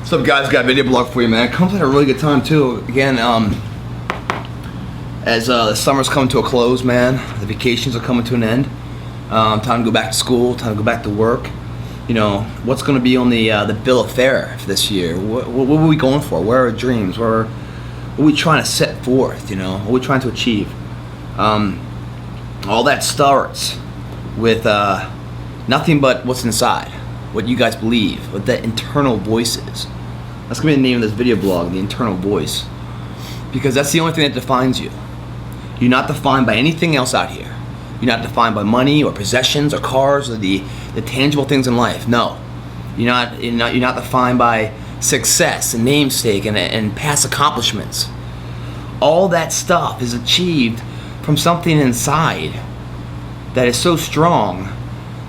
What's up, guys? Got a video blog for you, man. It comes at a really good time too. Again, as the summer's coming to a close, man, the vacations are coming to an end. Time to go back to school. Time to go back to work. You know, what's going to be on the bill of fare for this year? What are we going for? Where are our dreams? What are we trying to set forth? You know, what are we trying to achieve? All that starts with nothing but what's inside, what you guys believe, what that internal voice is. That's gonna be the name of this video blog, the internal voice, because that's the only thing that defines you. You're not defined by anything else out here. You're not defined by money or possessions or cars or the tangible things in life. No, you're not defined by success and namesake and past accomplishments. All that stuff is achieved from something inside that is so strong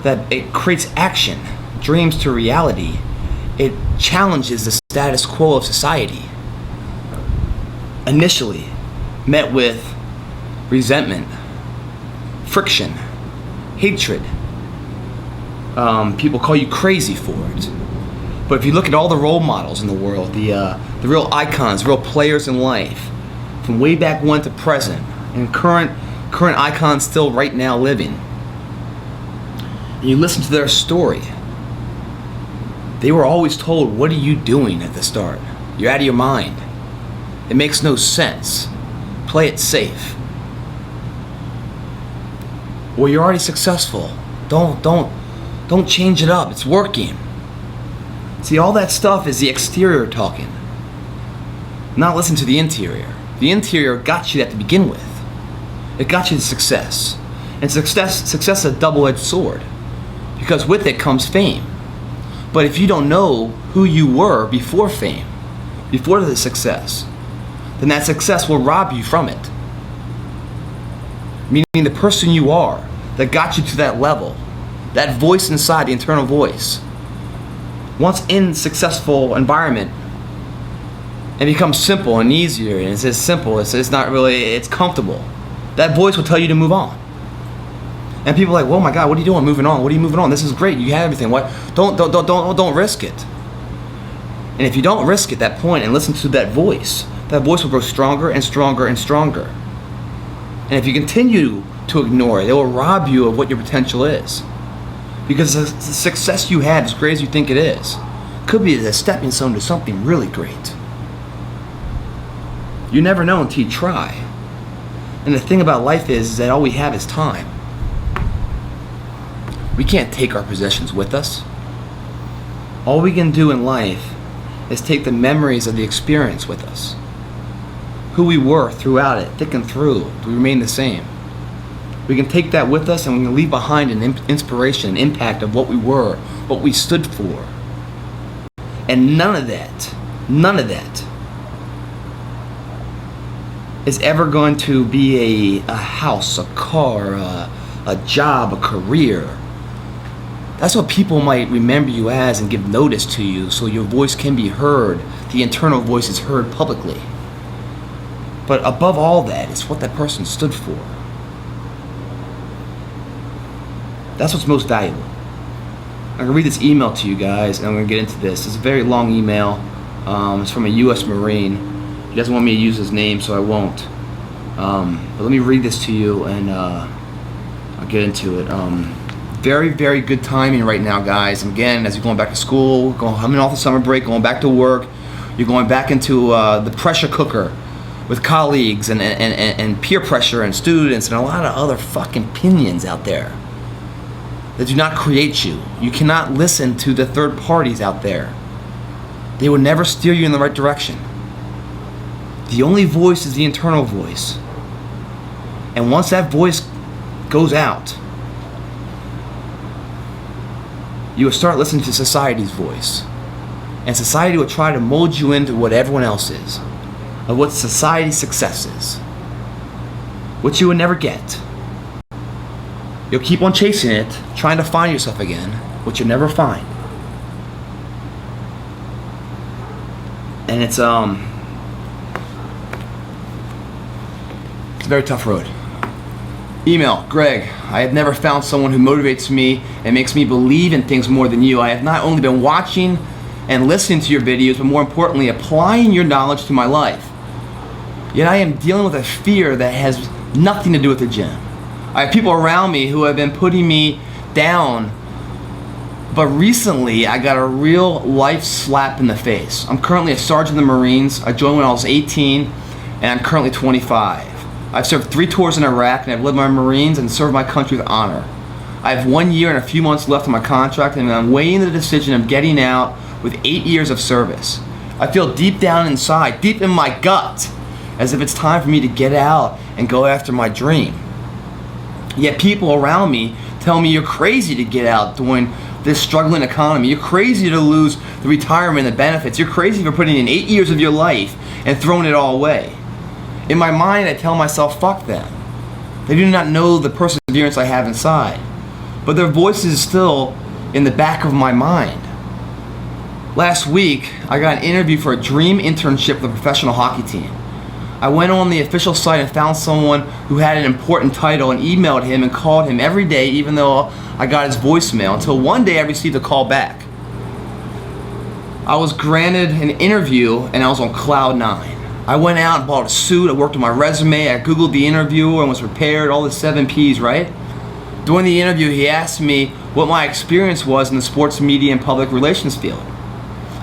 that it creates action, dreams to reality. It challenges the status quo of society. Initially met with resentment, friction, hatred. People call you crazy for it. But if you look at all the role models in the world, the real icons, real players in life, from way back when to present, and current icons still right now living, and you listen to their story, they were always told, what are you doing at the start? You're out of your mind. It makes no sense. Play it safe. Well, you're already successful. Don't change it up. It's working. See, all that stuff is the exterior talking. Not listen to the interior. The interior got you that to begin with. It got you to success. And success is a double-edged sword, because with it comes fame. But if you don't know who you were before fame, before the success, then that success will rob you from it. Meaning the person you are that got you to that level, that voice inside, the internal voice, once in successful environment, it becomes simple and easier, and it's as simple, it's not really, it's comfortable. That voice will tell you to move on. And people are like, "Oh my God, what are you doing? Moving on? What are you moving on? This is great. You have everything. What? Don't risk it." And if you don't risk it, that point, and listen to that voice will grow stronger and stronger and stronger. And if you continue to ignore it, it will rob you of what your potential is. Because the success you have, as great as you think it is, could be a stepping stone to something really great. You never know until you try. And the thing about life is that all we have is time. We can't take our possessions with us. All we can do in life is take the memories of the experience with us. Who we were throughout it, thick and through, to remain the same. We can take that with us, and we can leave behind an inspiration, an impact of what we were, what we stood for. And none of that is ever going to be a house, a car, a job, a career. That's what people might remember you as and give notice to you, so your voice can be heard. The internal voice is heard publicly. But above all that, it's what that person stood for. That's what's most valuable. I'm going to read this email to you guys, and I'm going to get into this. It's a very long email. It's from a U.S. Marine. He doesn't want me to use his name, so I won't. But let me read this to you, and I'll get into it. Very, very good timing right now, guys. And again, as you're going back to school, coming off the summer break, going back to work, you're going back into the pressure cooker with colleagues and peer pressure and students and a lot of other fucking opinions out there that do not create you. You cannot listen to the third parties out there. They will never steer you in the right direction. The only voice is the internal voice. And once that voice goes out, you will start listening to society's voice. And society will try to mold you into what everyone else is, of what society's success is, which you will never get. You'll keep on chasing it, trying to find yourself again, which you'll never find. And it's a very tough road. Email, Greg, I have never found someone who motivates me and makes me believe in things more than you. I have not only been watching and listening to your videos, but more importantly, applying your knowledge to my life. Yet I am dealing with a fear that has nothing to do with the gym. I have people around me who have been putting me down, but recently I got a real life slap in the face. I'm currently a sergeant in the Marines. I joined when I was 18, and I'm currently 25. I've served 3 tours in Iraq, and I've led my Marines and served my country with honor. I have 1 year and a few months left on my contract, and I'm weighing the decision of getting out with 8 years of service. I feel deep down inside, deep in my gut, as if it's time for me to get out and go after my dream. Yet people around me tell me you're crazy to get out during this struggling economy. You're crazy to lose the retirement and the benefits. You're crazy for putting in 8 years of your life and throwing it all away. In my mind, I tell myself, fuck them. They do not know the perseverance I have inside. But their voice is still in the back of my mind. Last week, I got an interview for a dream internship with a professional hockey team. I went on the official site and found someone who had an important title and emailed him and called him every day, even though I got his voicemail, until one day I received a call back. I was granted an interview and I was on cloud 9. I went out and bought a suit, I worked on my resume, I googled the interviewer and was prepared, all the 7 P's, right? During the interview, he asked me what my experience was in the sports media and public relations field.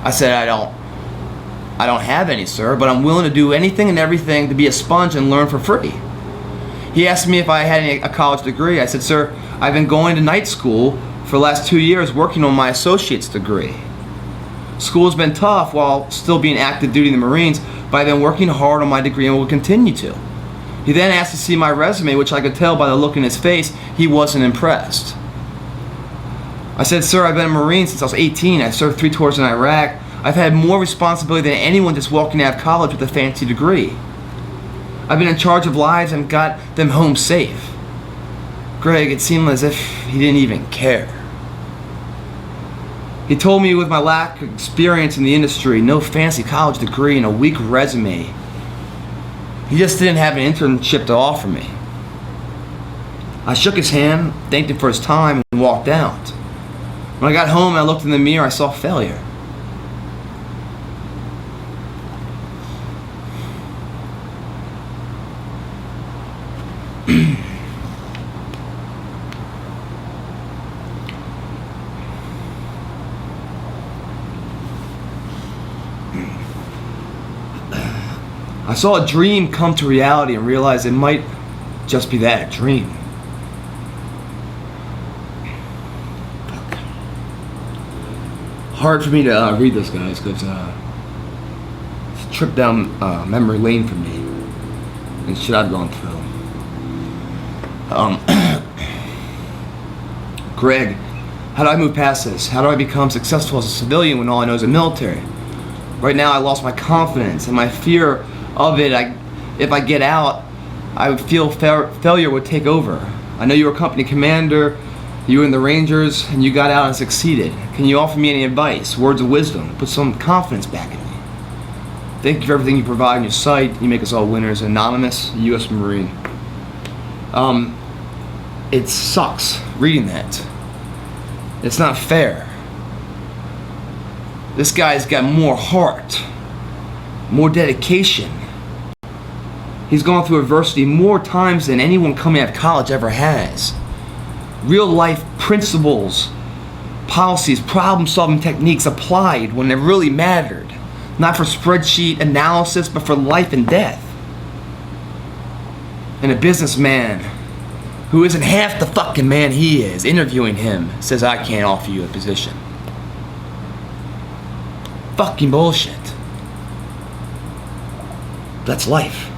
I said, I don't have any, sir, but I'm willing to do anything and everything to be a sponge and learn for free. He asked me if I had a college degree. I said, sir, I've been going to night school for the last 2 years working on my associate's degree. School's been tough while still being active duty in the Marines, but I've been working hard on my degree and will continue to. He then asked to see my resume, which I could tell by the look in his face he wasn't impressed. I said, sir, I've been a Marine since I was 18. I served 3 tours in Iraq. I've had more responsibility than anyone just walking out of college with a fancy degree. I've been in charge of lives and got them home safe. Greg, it seemed as if he didn't even care. He told me with my lack of experience in the industry, no fancy college degree, and a weak resume, he just didn't have an internship to offer me. I shook his hand, thanked him for his time, and walked out. When I got home and I looked in the mirror, I saw failure. I saw a dream come to reality and realized it might just be that, a dream. Hard for me to read this, guys, because it's a trip down memory lane for me and shit I've gone through. Greg, how do I move past this? How do I become successful as a civilian when all I know is the military? Right now I lost my confidence and my fear of it. If I get out, I would feel failure would take over. I know you were a company commander, you were in the Rangers, and you got out and succeeded. Can you offer me any advice, words of wisdom, put some confidence back in me? Thank you for everything you provide on your site. You make us all winners. Anonymous, U.S. Marine. It sucks reading that. It's not fair. This guy's got more heart, more dedication. He's gone through adversity more times than anyone coming out of college ever has. Real life principles, policies, problem solving techniques applied when it really mattered. Not for spreadsheet analysis, but for life and death. And a businessman who isn't half the fucking man he is, interviewing him, says I can't offer you a position. Fucking bullshit. That's life.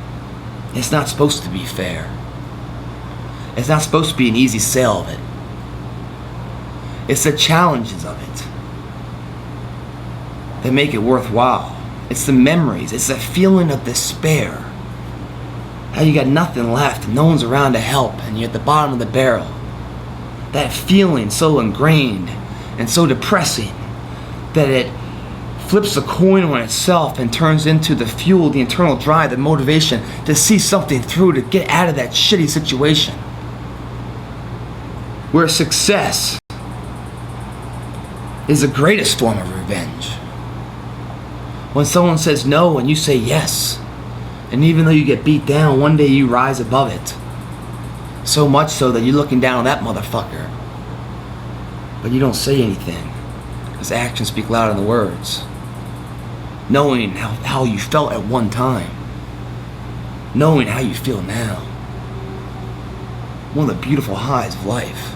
It's not supposed to be fair. It's not supposed to be an easy sale of it. It's the challenges of it that make it worthwhile. It's the memories. It's the feeling of despair. How you got nothing left and no one's around to help and you're at the bottom of the barrel. That feeling so ingrained and so depressing that it flips the coin on itself and turns into the fuel, the internal drive, the motivation to see something through, to get out of that shitty situation. Where success is the greatest form of revenge. When someone says no and you say yes. And even though you get beat down, one day you rise above it. So much so that you're looking down on that motherfucker. But you don't say anything. Because actions speak louder than the words. Knowing how you felt at one time. Knowing how you feel now. One of the beautiful highs of life.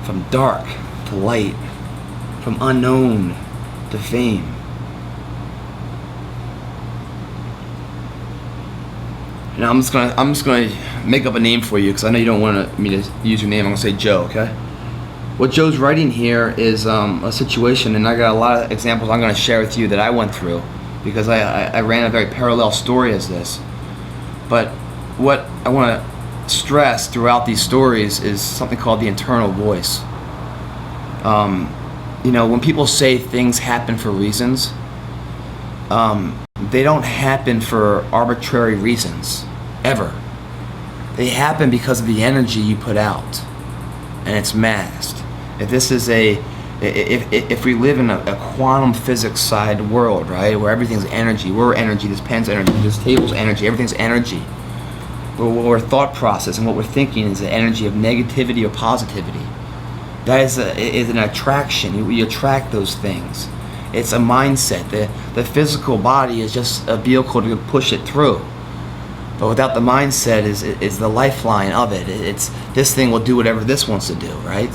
From dark to light. From unknown to fame. And I'm just gonna make up a name for you because I know you don't want me to use your name. I'm gonna say Joe, okay? What Joe's writing here is a situation, and I got a lot of examples I'm gonna share with you that I went through because I ran a very parallel story as this. But what I want to stress throughout these stories is something called the internal voice. When people say things happen for reasons, they don't happen for arbitrary reasons, ever. They happen because of the energy you put out, and it's masked. If we live in a quantum physics side world, right, where everything's energy, we're energy, this pen's energy, this table's energy, everything's energy. What our thought process and what we're thinking is the energy of negativity or positivity. That is an attraction. We attract those things. It's a mindset. The physical body is just a vehicle to push it through. But without the mindset is the lifeline of it. It's this thing will do whatever this wants to do, right?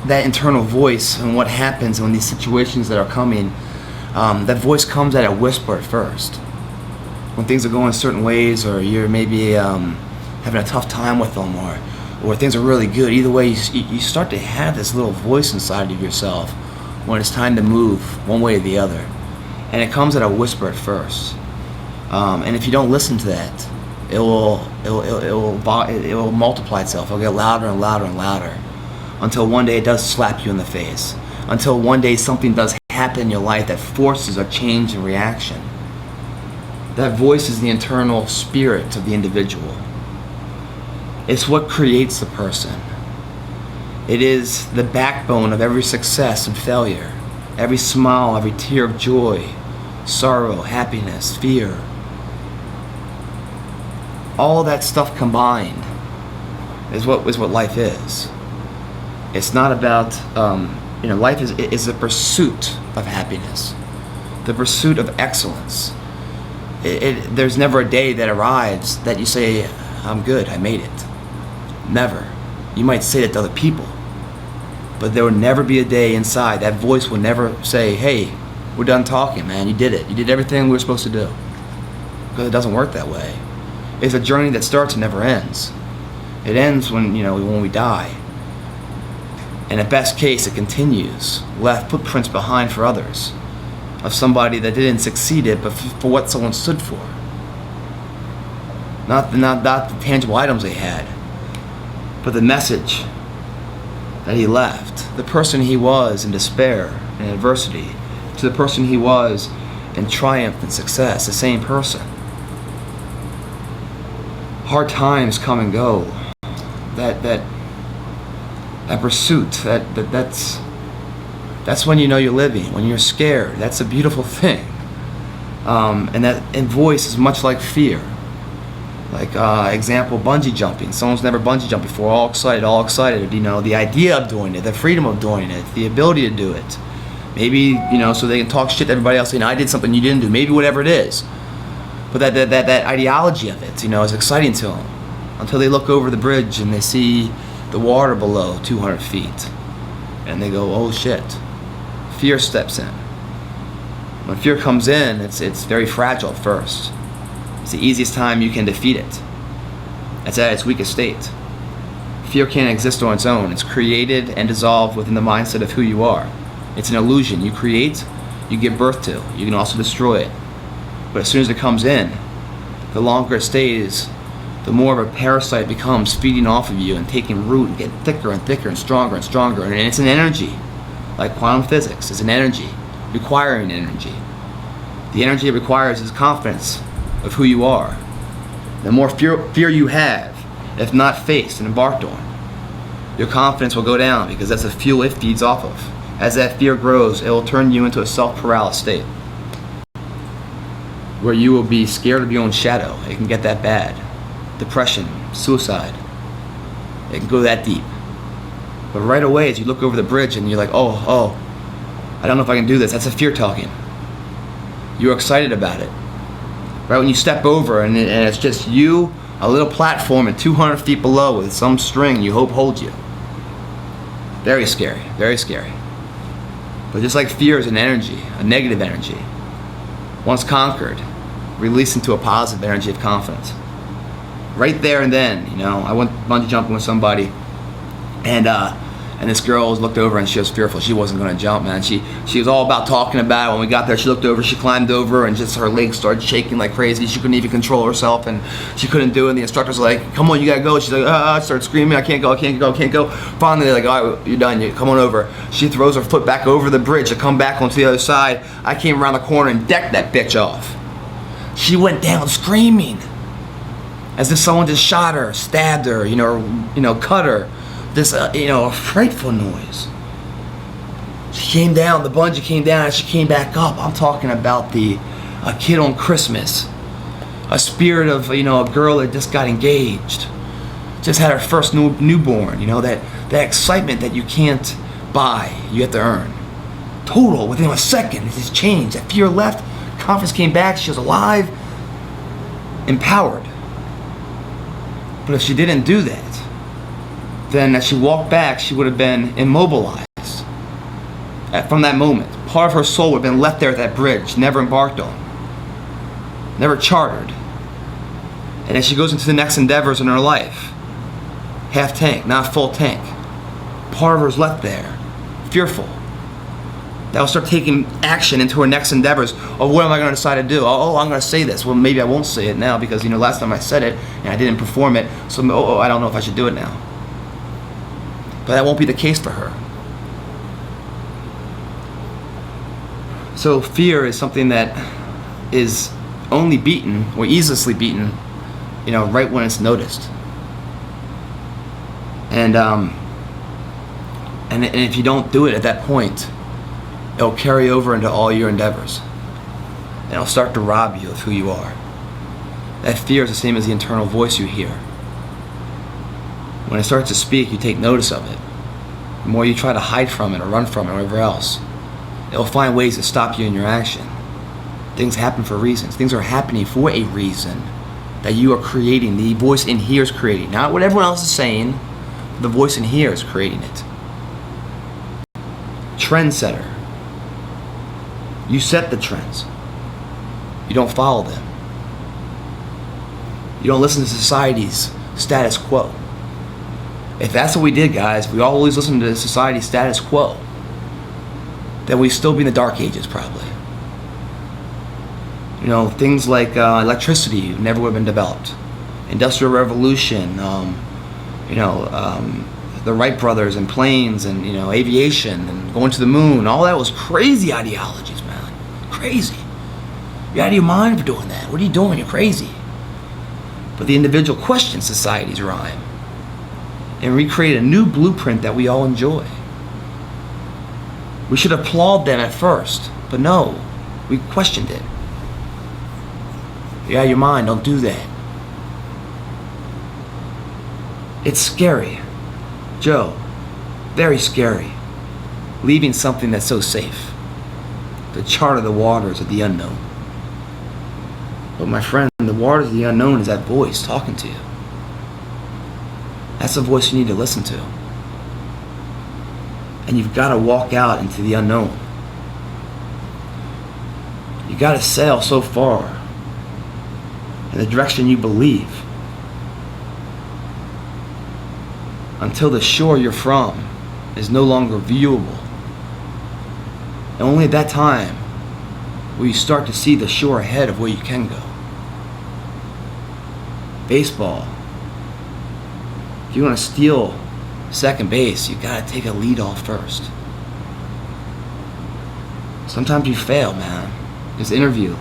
That internal voice and what happens when these situations that are coming, that voice comes at a whisper at first. When things are going certain ways, or you're maybe having a tough time with them, or things are really good. Either way, you start to have this little voice inside of yourself when it's time to move one way or the other. And it comes at a whisper at first. And if you don't listen to that, it will multiply itself. It'll get louder and louder and louder until one day it does slap you in the face. Until one day something does happen in your life that forces a change in reaction. That voice is the internal spirit of the individual. It's what creates the person. It is the backbone of every success and failure, every smile, every tear of joy, sorrow, happiness, fear. All that stuff combined is what life is. It's not about, life is a pursuit of happiness, the pursuit of excellence. There's never a day that arrives that you say, I'm good, I made it. Never. You might say that to other people, but there will never be a day inside. That voice will never say, hey, we're done talking, man. You did it. You did everything we were supposed to do. Because it doesn't work that way. It's a journey that starts and never ends. It ends when we die. And at best case, it continues. Left footprints behind for others. Of somebody that didn't succeed it, but for what someone stood for. Not the tangible items they had, but the message that he left. The person he was in despair and adversity to the person he was in triumph and success. The same person. Hard times come and go. That pursuit, that's when you know you're living. When you're scared, that's a beautiful thing. And voice is much like fear. Like example, bungee jumping. Someone's never bungee jumped before. All excited. The idea of doing it, the freedom of doing it, the ability to do it. Maybe so they can talk shit to everybody else saying I did something you didn't do. Maybe whatever it is. But that ideology of it, is exciting to them until they look over the bridge and they see the water below 200 feet, and they go, oh shit. Fear steps in. When fear comes in, it's very fragile at first. It's the easiest time you can defeat it. It's at its weakest state. Fear can't exist on its own. It's created and dissolved within the mindset of who you are. It's an illusion. You create, you give birth to. You can also destroy it. But as soon as it comes in, the longer it stays, the more of a parasite becomes, feeding off of you and taking root and getting thicker and thicker and stronger and stronger. And it's an energy, like quantum physics. It's an energy, requiring energy. The energy it requires is confidence of who you are. The more fear you have, if not faced and embarked on, your confidence will go down because that's the fuel it feeds off of. As that fear grows, it will turn you into a self-paralysis state where you will be scared of your own shadow. It can get that bad. Depression, suicide. It can go that deep. But right away, as you look over the bridge and you're like, oh, I don't know if I can do this. That's a fear talking. You're excited about it. Right when you step over and it's just you, a little platform, and 200 feet below with some string you hope holds you. Very scary, very scary. But just like fear is an energy, a negative energy, once conquered, released into a positive energy of confidence. Right there and then, I went bungee jumping with somebody, and this girl looked over and she was fearful. She wasn't going to jump, man. She was all about talking about it. When we got there, she looked over, she climbed over, and just her legs started shaking like crazy. She couldn't even control herself, and she couldn't do it. And the instructor's like, "Come on, you gotta go." She's like, started screaming, "I can't go, I can't go, I can't go." Finally, they're like, "All right, you're done. You come on over." She throws her foot back over the bridge to come back onto the other side. I came around the corner and decked that bitch off. She went down screaming, as if someone just shot her, stabbed her, cut her. This, a frightful noise. She came down, the bungee came down, and she came back up. I'm talking about a kid on Christmas. A spirit of, a girl that just got engaged. Just had her first newborn, that excitement that you can't buy, you have to earn. Total, within a second, it just changed. That fear left, confidence came back, she was alive, empowered. But if she didn't do that, then as she walked back, she would have been immobilized. From that moment, part of her soul would have been left there at that bridge, never embarked on, never chartered. And as she goes into the next endeavors in her life, half tank, not full tank, part of her is left there, fearful. That will start taking action into her next endeavors. Oh, what am I going to decide to do? Oh, I'm going to say this. Well, maybe I won't say it now because, last time I said it and I didn't perform it. So, I don't know if I should do it now. But that won't be the case for her. So fear is something that is only beaten or easily beaten, right when it's noticed. And if you don't do it at that point, it'll carry over into all your endeavors. And it'll start to rob you of who you are. That fear is the same as the internal voice you hear. When it starts to speak, you take notice of it. The more you try to hide from it or run from it or whatever else, it will find ways to stop you in your action. Things happen for reasons. Things are happening for a reason that you are creating. The voice in here is creating. Not what everyone else is saying. The voice in here is creating it. Trendsetter. You set the trends. You don't follow them. You don't listen to society's status quo. If that's what we did, guys, if we always listened to society's status quo, then we'd still be in the dark ages, probably. Things like electricity never would have been developed. Industrial Revolution, the Wright brothers and planes and, aviation and going to the moon. All that was crazy ideologies, man. Crazy. You're out of your mind for doing that. What are you doing? You're crazy. But the individual questioned society's rhyme and recreate a new blueprint that we all enjoy. We should applaud them at first, but no, we questioned it. You're out of your mind, don't do that. It's scary, Joe, very scary, leaving something that's so safe. The chart of the waters of the unknown. But my friend, the waters of the unknown is that voice talking to you. That's the voice you need to listen to. And you've got to walk out into the unknown. You got to sail so far in the direction you believe until the shore you're from is no longer viewable. And only at that time will you start to see the shore ahead of where you can go. Baseball. If you want to steal second base, you gotta take a lead off first. Sometimes you fail, man. This interview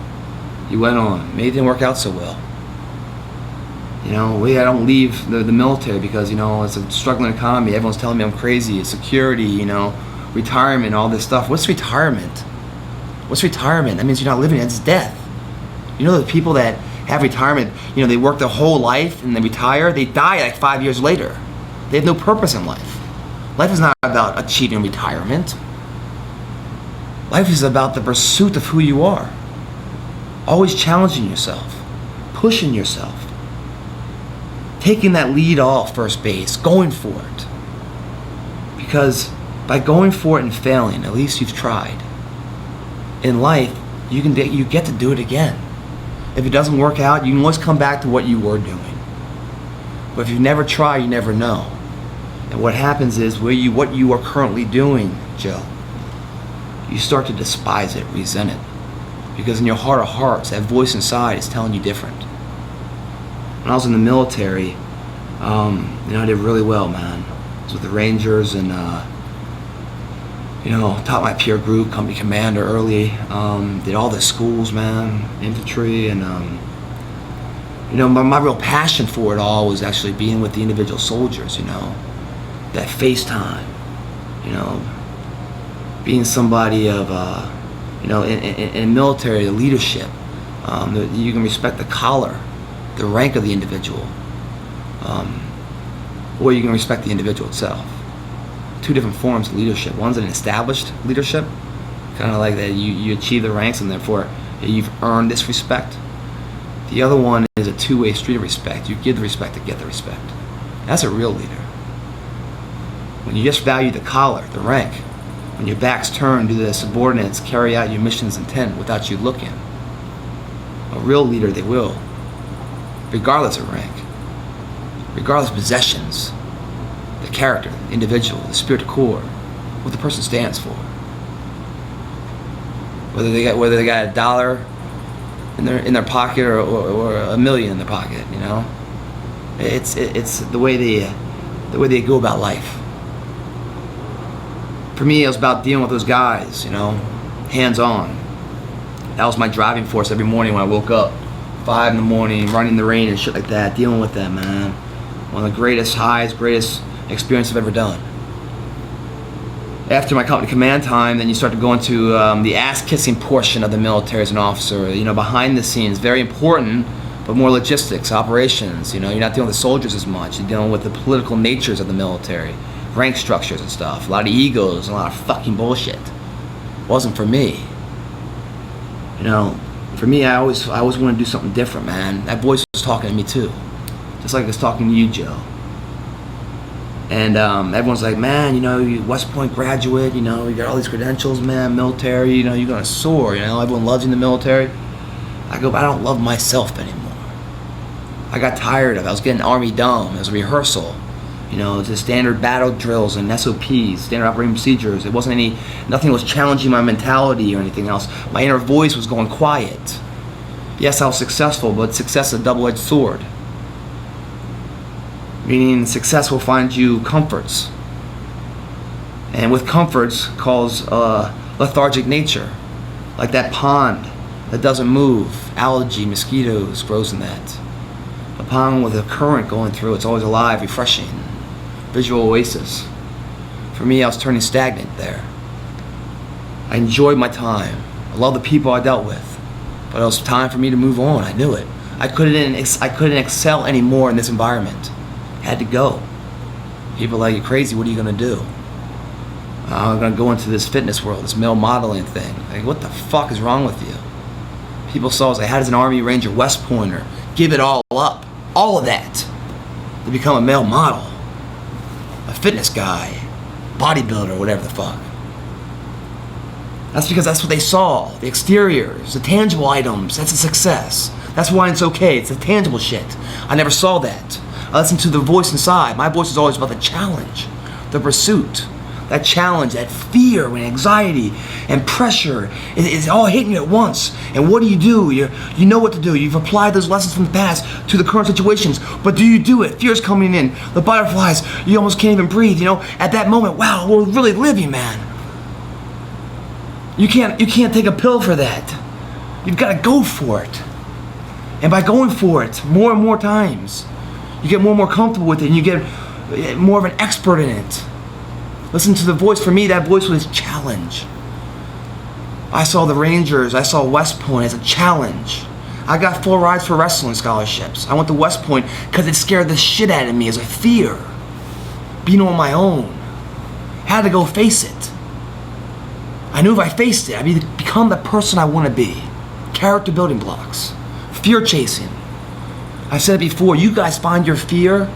you went on, maybe it didn't work out so well. I don't leave the military because, it's a struggling economy. Everyone's telling me I'm crazy. It's security, retirement, all this stuff. What's retirement? What's retirement? That means you're not living. That's death. You know the people that have retirement, you know, they work their whole life and they retire, they die like 5 years later. They have no purpose in life. Life is not about achieving retirement. Life is about the pursuit of who you are. Always challenging yourself, pushing yourself, taking that lead off first base, going for it. Because by going for it and failing, at least you've tried. In life, you get to do it again. If it doesn't work out, you can always come back to what you were doing. But if you never try, you never know. And what happens is what you are currently doing, Joe, you start to despise it, resent it. Because in your heart of hearts, that voice inside is telling you different. When I was in the military, I did really well, man. I was with the Rangers and, taught my peer group, company commander early. Did all the schools, man, infantry, and, my real passion for it all was actually being with the individual soldiers, that FaceTime, being somebody of, in military, the leadership, you can respect the collar, the rank of the individual, or you can respect the individual itself. Two different forms of leadership. One's an established leadership, kind of like that you achieve the ranks and therefore you've earned this respect. The other one is a two-way street of respect. You give the respect to get the respect. That's a real leader. When you just value the collar, the rank, when your back's turned, do the subordinates carry out your mission's intent without you looking. A real leader, they will, regardless of rank, regardless of possessions, the character, the individual, the spirit of core, what the person stands for. Whether they got $1 in their pocket or $1 million in their pocket, it's the way they go about life. For me, it was about dealing with those guys, hands on. That was my driving force every morning when I woke up, 5 in the morning, running the rain and shit like that, dealing with them, man. One of the greatest highs, greatest experience I've ever done. After my company command time, then you start to go into the ass-kissing portion of the military as an officer. Behind the scenes, very important, but more logistics, operations. You're not dealing with the soldiers as much. You're dealing with the political natures of the military, rank structures and stuff. A lot of egos and a lot of fucking bullshit. Wasn't for me. For me, I always want to do something different, man. That voice was talking to me too, just like it's talking to you, Joe. And everyone's like, man, you West Point graduate, you got all these credentials, man, military, you're gonna soar, everyone loves you in the military. I go, but I don't love myself anymore. I got tired of it. I was getting Army dumb. It was a rehearsal, just standard battle drills and SOPs, standard operating procedures. Nothing was challenging my mentality or anything else. My inner voice was going quiet. Yes, I was successful, but success is a double-edged sword. Meaning success will find you comforts. And with comforts calls lethargic nature. Like that pond that doesn't move. Algae, mosquitoes grows in that. A pond with a current going through, it's always alive, refreshing. Visual oasis. For me, I was turning stagnant there. I enjoyed my time. I loved the people I dealt with. But it was time for me to move on. I knew it. I couldn't excel anymore in this environment. Had to go. People are like, you're crazy, what are you gonna do? I'm gonna go into this fitness world, this male modeling thing. Like, what the fuck is wrong with you? People saw us like, how does an Army Ranger, West Pointer, give it all up? All of that to become a male model, a fitness guy, bodybuilder, whatever the fuck. That's because that's what they saw. The exteriors, the tangible items, that's a success. That's why it's okay, it's the tangible shit. I never saw that. I listened to the voice inside. My voice is always about the challenge, the pursuit. That challenge, that fear and anxiety and pressure is all hitting you at once. And what do? You know what to do. You've applied those lessons from the past to the current situations. But do you do it? Fear's coming in. The butterflies, you almost can't even breathe. At that moment, wow, we're really living, man. You can't take a pill for that. You've got to go for it. And by going for it more and more times, you get more and more comfortable with it, and you get more of an expert in it. Listen to the voice. For me, that voice was challenge. I saw the Rangers. I saw West Point as a challenge. I got 4 rides for wrestling scholarships. I went to West Point because it scared the shit out of me as a fear. Being on my own. Had to go face it. I knew if I faced it, I'd become the person I want to be. Character building blocks. Fear chasing. I've said it before, you guys find your fear.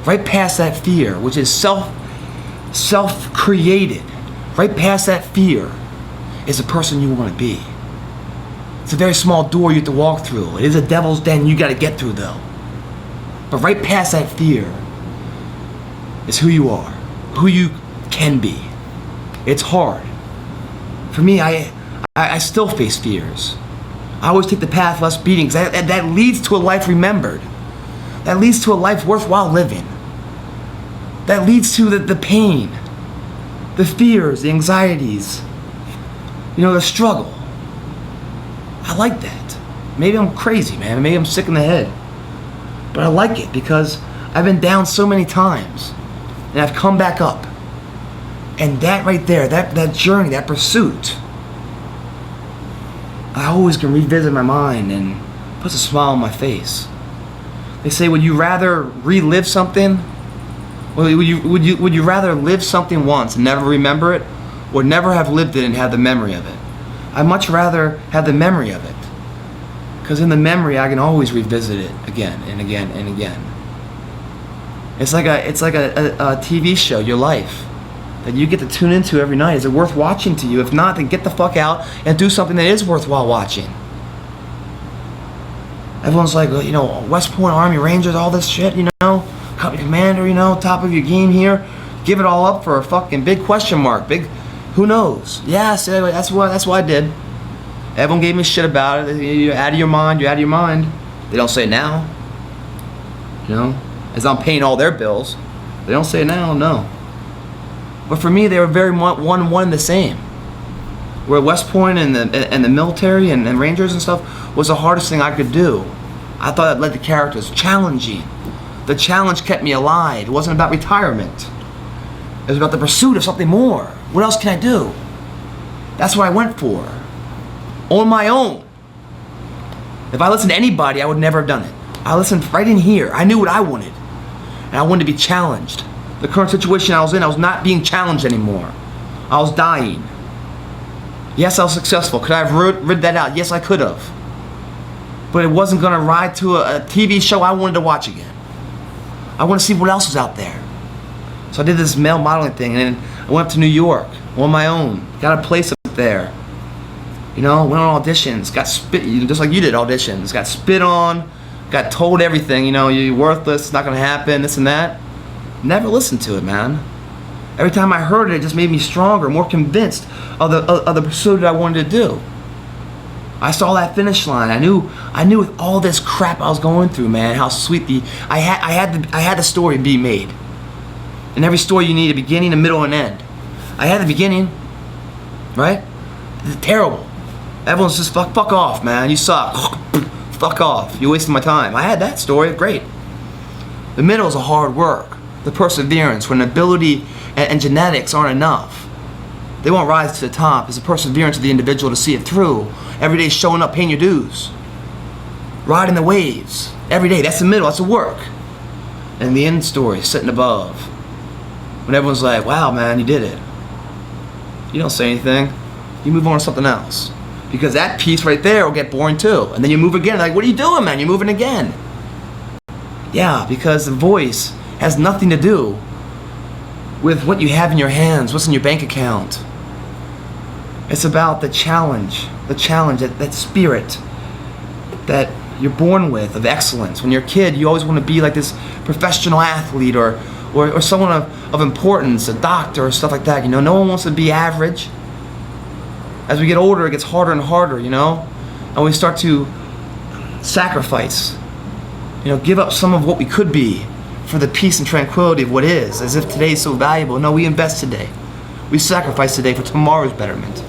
Right past that fear, which is self-created. Right past that fear is the person you want to be. It's a very small door you have to walk through. It is a devil's den you got to get through though. But right past that fear is who you are, who you can be. It's hard. For me, I still face fears. I always take the path less beating because that leads to a life remembered. That leads to a life worthwhile living. That leads to the pain, the fears, the anxieties, the struggle. I like that. Maybe I'm crazy, man. Maybe I'm sick in the head. But I like it because I've been down so many times and I've come back up. And that right there, that journey, that pursuit, I always can revisit my mind and puts a smile on my face. They say, would you rather relive something? Would you rather live something once and never remember it, or never have lived it and have the memory of it? I'd much rather have the memory of it, because in the memory I can always revisit it again and again and again. It's like a TV show, your life, that you get to tune into every night. Is it worth watching to you? If not, then get the fuck out and do something that is worthwhile watching. Everyone's like, West Point, Army, Rangers, all this shit, Company commander, top of your game here. Give it all up for a fucking big question mark. Big, who knows? Yes, that's what I did. Everyone gave me shit about it. You're out of your mind, you're out of your mind. They don't say it now. As I'm paying all their bills. They don't say it now, no. But for me, they were very one and the same. Where West Point and the military and Rangers and stuff was the hardest thing I could do. I thought it led to characters. Challenging. The challenge kept me alive. It wasn't about retirement. It was about the pursuit of something more. What else can I do? That's what I went for. On my own. If I listened to anybody, I would never have done it. I listened right in here. I knew what I wanted. And I wanted to be challenged. The current situation I was in, I was not being challenged anymore. I was dying. Yes, I was successful. Could I have rid that out? Yes, I could have. But it wasn't going to ride to a TV show I wanted to watch again. I want to see what else was out there. So I did this male modeling thing, and then I went up to New York on my own. Got a place up there. Went on auditions. Got spit, just like you did auditions. Got spit on. Got told everything. You're worthless. It's not going to happen. This and that. Never listened to it, man. Every time I heard it, it just made me stronger, more convinced of the pursuit that I wanted to do. I saw that finish line. I knew with all this crap I was going through, man, how sweet I had the story be made. In every story you need a beginning, a middle, and end. I had the beginning, right? It's terrible. Everyone's just fuck off, man. You suck. Fuck off. You're wasting my time. I had that story. Great. The middle is a hard work. The perseverance, when ability and genetics aren't enough. They won't rise to the top. It's the perseverance of the individual to see it through. Every day showing up, paying your dues. Riding the waves. Every day. That's the middle. That's the work. And the end story, sitting above. When everyone's like, wow, man, you did it. You don't say anything. You move on to something else. Because that piece right there will get boring too. And then you move again. Like, what are you doing, man? You're moving again. Yeah, because the voice has nothing to do with what you have in your hands, what's in your bank account. It's about the challenge, that spirit that you're born with of excellence. When you're a kid, you always want to be like this professional athlete or someone of importance, a doctor or stuff like that. No one wants to be average. As we get older, it gets harder and harder, and we start to sacrifice, give up some of what we could be for the peace and tranquility of what is, as if today is so valuable. No, we invest today. We sacrifice today for tomorrow's betterment.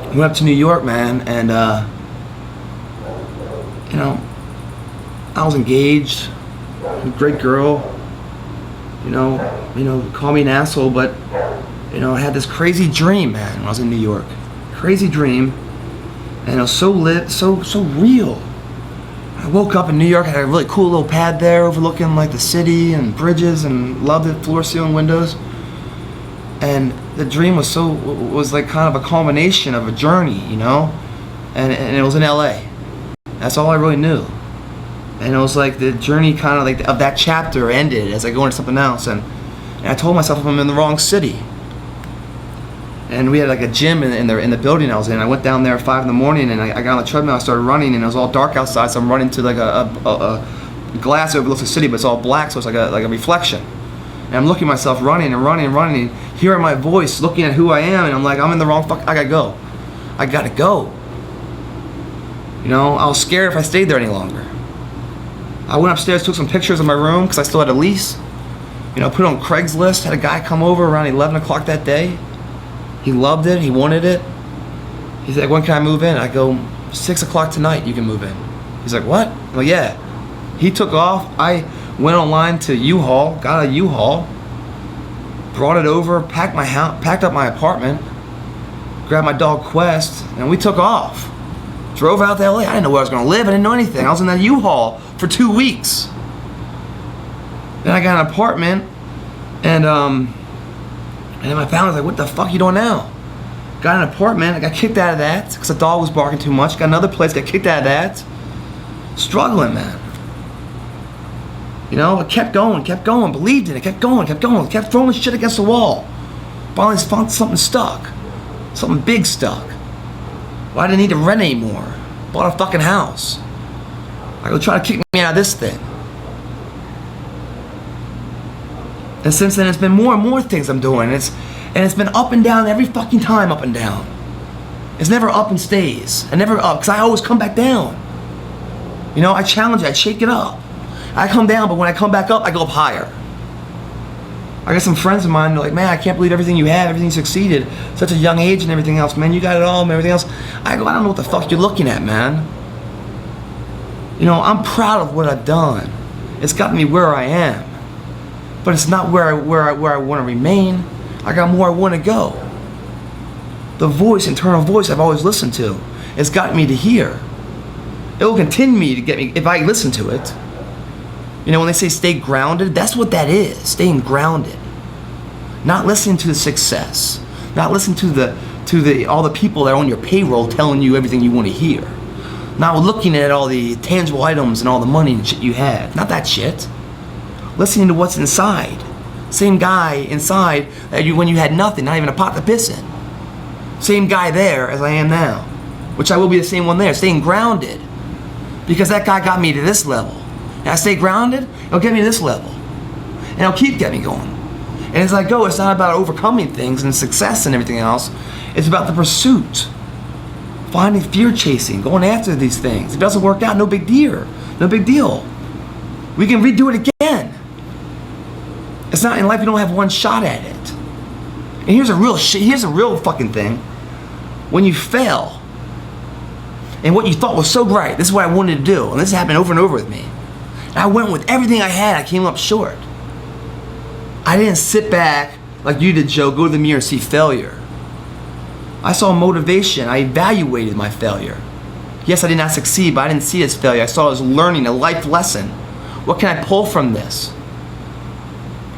We went up to New York, man, and I was engaged, a great girl, call me an asshole, but I had this crazy dream, man, when I was in New York. Crazy dream, and it was so lit, so real. I woke up in New York, I had a really cool little pad there overlooking like the city and bridges, and loved it, floor ceiling windows. And the dream was like kind of a culmination of a journey, and it was in LA. That's all I really knew. And it was like the journey kind of like of that chapter ended as I go into something else, and I told myself I'm in the wrong city. And we had like a gym in the building I was in. I went down there at 5 in the morning, and I got on the treadmill. I started running, and it was all dark outside, so I'm running to like a glass that overlooks the city, but it's all black, so it's like a reflection. And I'm looking at myself running and running and running, and hearing my voice, looking at who I am, and I'm like, I'm in the wrong I gotta go. I gotta go. I was scared if I stayed there any longer. I went upstairs, took some pictures of my room because I still had a lease. Put it on Craigslist. Had a guy come over around 11 o'clock that day. He loved it. He wanted it. He's like, when can I move in? I go, 6 o'clock tonight you can move in. He's like, what? I'm like, yeah. He took off. I went online to U-Haul, got a U-Haul, brought it over, packed up my apartment, grabbed my dog Quest, and we took off. Drove out to LA. I didn't know where I was going to live. I didn't know anything. I was in that U-Haul for 2 weeks. Then I got an apartment, and then my family's like, what the fuck you doing now? Got an apartment. I got kicked out of that because the dog was barking too much. Got another place, got kicked out of that. Struggling, man. I kept going, believed in it, kept going, kept throwing shit against the wall. Finally found something stuck. Something big stuck. Well, I didn't need to rent anymore. Bought a fucking house. I go try to kick me out of this thing. And since then, it's been more and more things I'm doing. It's been up and down every fucking time, up and down. It's never up and stays. And never up, because I always come back down. I challenge it, I shake it up. I come down, but when I come back up, I go up higher. I got some friends of mine, they're like, man, I can't believe everything you have, everything you succeeded, such a young age and everything else, man, you got it all and everything else. I go, I don't know what the fuck you're looking at, man. I'm proud of what I've done. It's gotten me where I am. But it's not where I want to remain. I got more I want to go. The internal voice I've always listened to, has gotten me to here. It will continue to get me if I listen to it. When they say stay grounded, that's what that is, staying grounded. Not listening to the success. Not listening to all the people that are on your payroll telling you everything you want to hear. Not looking at all the tangible items and all the money and shit you have. Not that shit. Listening to what's inside. Same guy inside that when you had nothing, not even a pot to piss in. Same guy there as I am now. Which I will be the same one there, staying grounded. Because that guy got me to this level. And I stay grounded, it'll get me to this level. And it'll keep getting me going. And as I go, it's not about overcoming things and success and everything else. It's about the pursuit. Finding fear chasing, going after these things. If it doesn't work out, no big deal. No big deal. We can redo it again. It's not in life, you don't have one shot at it. And here's a real fucking thing. When you fail, and what you thought was so great, this is what I wanted to do, and this happened over and over with me. And I went with everything I had, I came up short. I didn't sit back like you did, Joe, go to the mirror and see failure. I saw motivation, I evaluated my failure. Yes, I did not succeed, but I didn't see it as failure. I saw it as learning, a life lesson. What can I pull from this?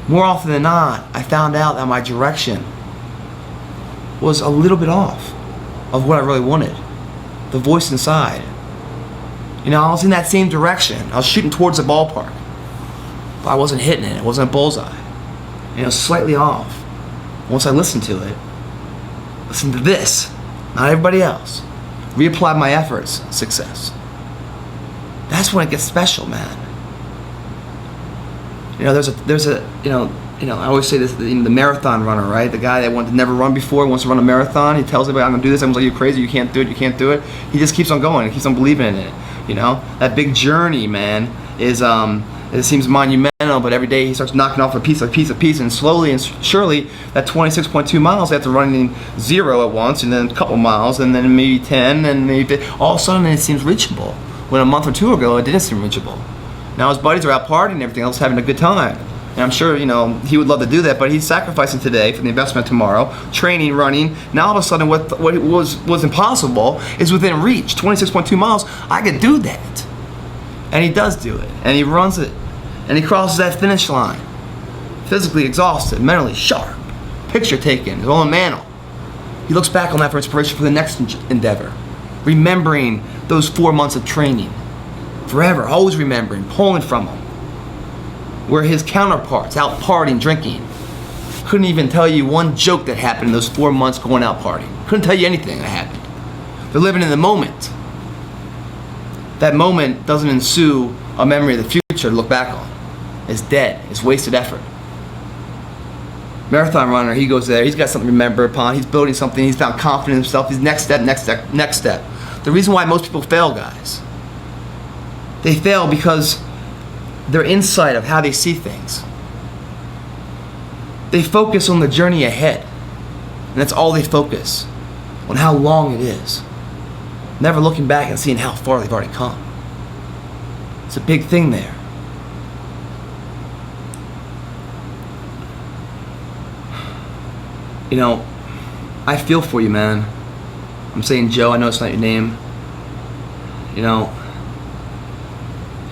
More often than not, I found out that my direction was a little bit off of what I really wanted. The voice inside. I was in that same direction. I was shooting towards the ballpark. But I wasn't hitting it. It wasn't a bullseye. And it was slightly off. Once I listened to it, listened to this, not everybody else, reapplied my efforts, success. That's when it gets special, man. There's a I always say this, the marathon runner, right? The guy that never run before, wants to run a marathon. He tells everybody, I'm gonna do this. Everyone's like, you're crazy, you can't do it. He just keeps on going, he keeps on believing in it. That big journey, man, it seems monumental, but every day he starts knocking off a piece, and slowly and surely, that 26.2 miles after running 0 at once, and then a couple miles, and then maybe 10, and maybe all of a sudden it seems reachable. When a month or two ago, it didn't seem reachable. Now his buddies are out partying and everything else, having a good time. And I'm sure, he would love to do that, but he's sacrificing today for the investment tomorrow, training, running. Now all of a sudden what was impossible is within reach. 26.2 miles, I could do that. And he does do it. And he runs it. And he crosses that finish line. Physically exhausted, mentally sharp. Picture taken, his own mantle. He looks back on that for inspiration for the next endeavor. Remembering those 4 months of training. Forever, always remembering, pulling from him. Where his counterparts, out partying, drinking, couldn't even tell you one joke that happened in those 4 months going out partying. Couldn't tell you anything that happened. They're living in the moment. That moment doesn't ensue a memory of the future to look back on. It's dead. It's wasted effort. Marathon runner, he goes there. He's got something to remember upon. He's building something. He's found confidence in himself. He's next step, next step, next step. The reason why most people fail, guys, they fail because their insight of how they see things. They focus on the journey ahead. And that's all they focus on, how long it is. Never looking back and seeing how far they've already come. It's a big thing there. I feel for you, man. I'm saying Joe, I know it's not your name. You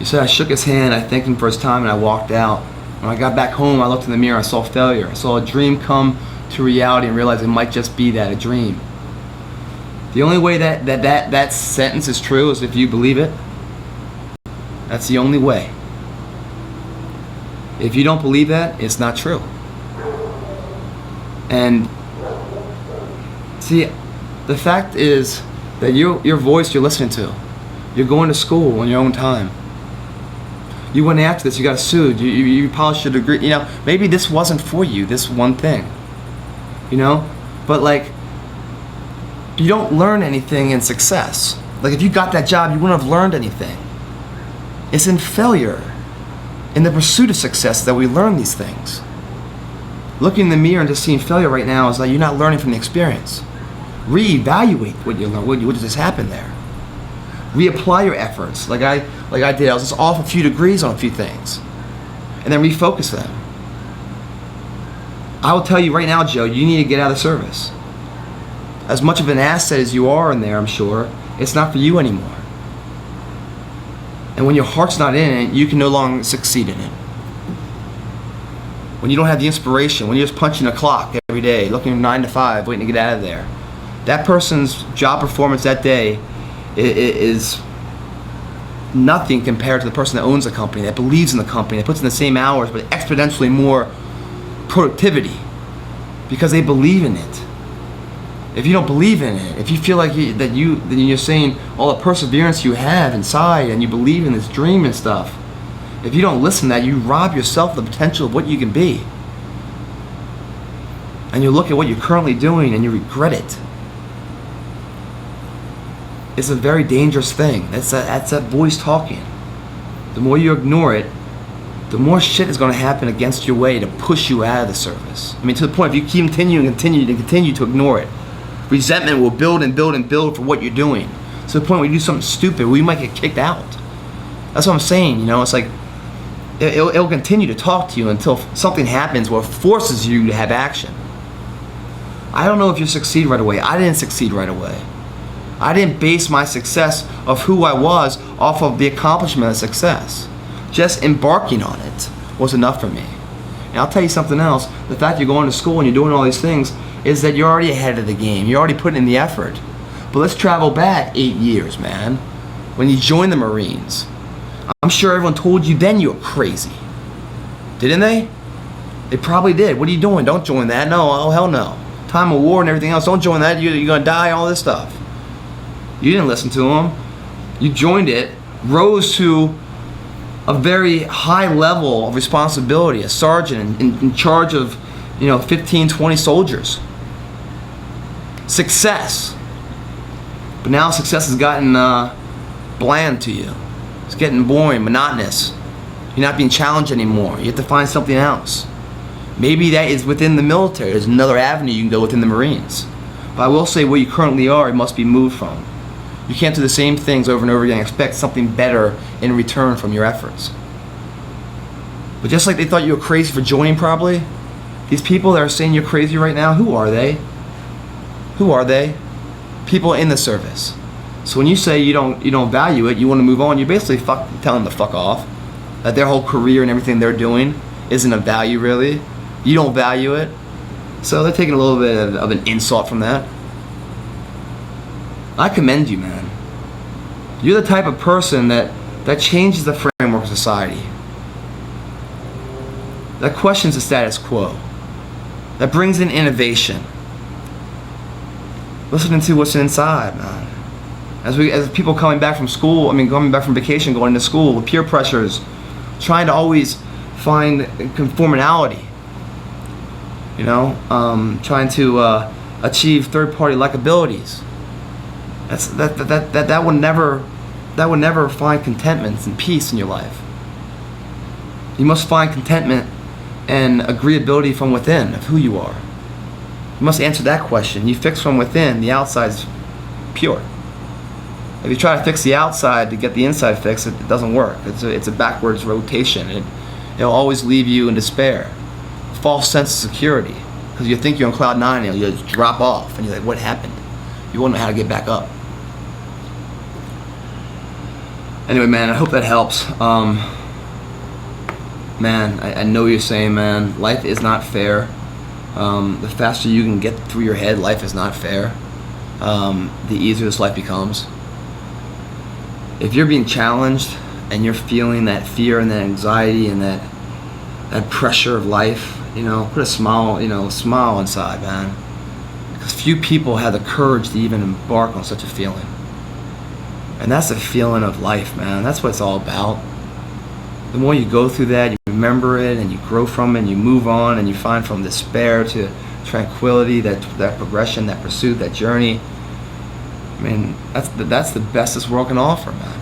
said I shook his hand, I thanked him for his time, and I walked out. When I got back home, I looked in the mirror, I saw failure. I saw a dream come to reality and realized it might just be that, a dream. The only way that sentence is true is if you believe it. That's the only way. If you don't believe that, it's not true. And see, the fact is that your voice you're listening to, you're going to school on your own time. You went after this, you got sued, you probably should agree, maybe this wasn't for you, this one thing, but you don't learn anything in success. If you got that job, you wouldn't have learned anything. It's in failure, in the pursuit of success, that we learn these things. Looking in the mirror and just seeing failure right now is like you're not learning from the experience. Reevaluate what you learned, what just happened there. Reapply your efforts, like I did. I was just off a few degrees on a few things, and then refocus them. I will tell you right now, Joe, you need to get out of the service. As much of an asset as you are in there, I'm sure, it's not for you anymore. And when your heart's not in it, you can no longer succeed in it. When you don't have the inspiration, when you're just punching a clock every day, looking 9 to 5, waiting to get out of there, that person's job performance that day is nothing compared to the person that owns the company, that believes in the company, that puts in the same hours, but exponentially more productivity because they believe in it. If you don't believe in it, if you feel like then you're saying all the perseverance you have inside and you believe in this dream and stuff, if you don't listen to that, you rob yourself of the potential of what you can be. And you look at what you're currently doing and you regret it. It's a very dangerous thing. That's that voice talking. The more you ignore it, the more shit is going to happen against your way to push you out of the service. To the point, if you continue to ignore it, resentment will build and build and build for what you're doing. To the point where you do something stupid where you might get kicked out. That's what I'm saying, It's like, it'll continue to talk to you until something happens where it forces you to have action. I don't know if you succeed right away. I didn't succeed right away. I didn't base my success of who I was off of the accomplishment of success. Just embarking on it was enough for me. And I'll tell you something else. The fact you're going to school and you're doing all these things is that you're already ahead of the game. You're already putting in the effort. But let's travel back 8 years, man. When you joined the Marines. I'm sure everyone told you then you were crazy. Didn't they? They probably did. What are you doing? Don't join that. No, oh hell no. Time of war and everything else. Don't join that. You're going to die, all this stuff. You didn't listen to them. You joined it, rose to a very high level of responsibility, a sergeant in charge of 15, 20 soldiers. Success. But now success has gotten bland to you. It's getting boring, monotonous. You're not being challenged anymore. You have to find something else. Maybe that is within the military. There's another avenue you can go within the Marines. But I will say where you currently are, it must be moved from. You can't do the same things over and over again and expect something better in return from your efforts. But just like they thought you were crazy for joining, probably, these people that are saying you're crazy right now, who are they? Who are they? People in the service. So when you say you don't value it, you want to move on, you're basically telling them to fuck off. That their whole career and everything they're doing isn't of value, really. You don't value it. So they're taking a little bit of an insult from that. I commend you, man. You're the type of person that changes the framework of society. That questions the status quo. That brings in innovation. Listening to what's inside, man. As people coming back from school, coming back from vacation, going to school, the peer pressures, trying to always find conformality. Trying to achieve third-party likabilities. That would never find contentment and peace in your life. You must find contentment and agreeability from within of who you are. You must answer that question. You fix from within, the outside's pure. If you try to fix the outside to get the inside fixed, it doesn't work. It's a backwards rotation. It'll always leave you in despair. False sense of security. Because you think you're on cloud nine and you'll just drop off and you're like, what happened? You won't know how to get back up. Anyway, man, I hope that helps. Man, I know what you're saying, man. Life is not fair. The faster you can get through your head, life is not fair. The easier this life becomes. If you're being challenged and you're feeling that fear and that anxiety and that pressure of life, put a smile inside, man. Because few people have the courage to even embark on such a feeling. And that's the feeling of life, man. That's what it's all about. The more you go through that, you remember it and you grow from it and you move on and you find from despair to tranquility, that progression, that pursuit, that journey. That's the best this world can offer, man.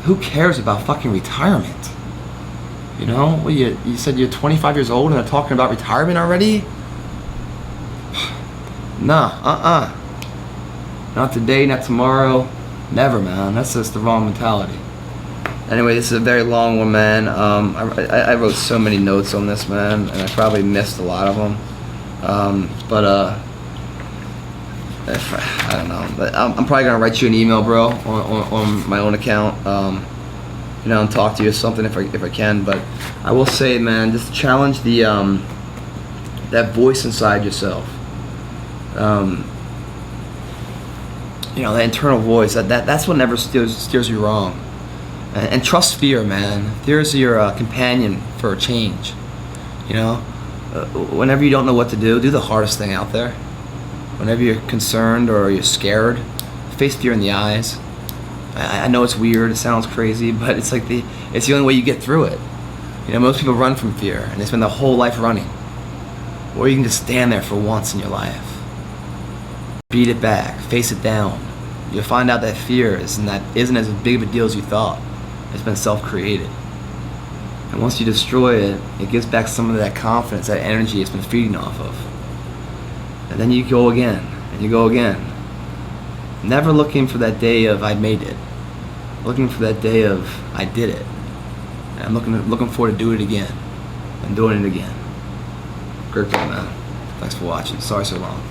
Who cares about fucking retirement? You said you're 25 years old and they're talking about retirement already? Nah, not today, not tomorrow, never, man. That's just the wrong mentality. Anyway, this is a very long one, man. I wrote so many notes on this, man, and I probably missed a lot of them. I don't know. But I'm probably gonna write you an email, bro, on my own account. And talk to you or something if I can. But I will say, man, just challenge the that voice inside yourself. That internal voice. That's what never steers you wrong. And trust fear, man. Fear is your companion for a change. Whenever you don't know what to do the hardest thing out there. Whenever you're concerned or you're scared, face fear in the eyes. I know it's weird, it sounds crazy, but it's the only way you get through it. Most people run from fear and they spend their whole life running. Or you can just stand there for once in your life. Beat it back, face it down. You'll find out that fear isn't as big of a deal as you thought. It's been self-created. And once you destroy it, it gives back some of that confidence, that energy it's been feeding off of. And then you go again, and you go again. Never looking for that day of I made it. Looking for that day of I did it. And I'm looking forward to do it again. And doing it again. Great, man. Thanks for watching. Sorry so long.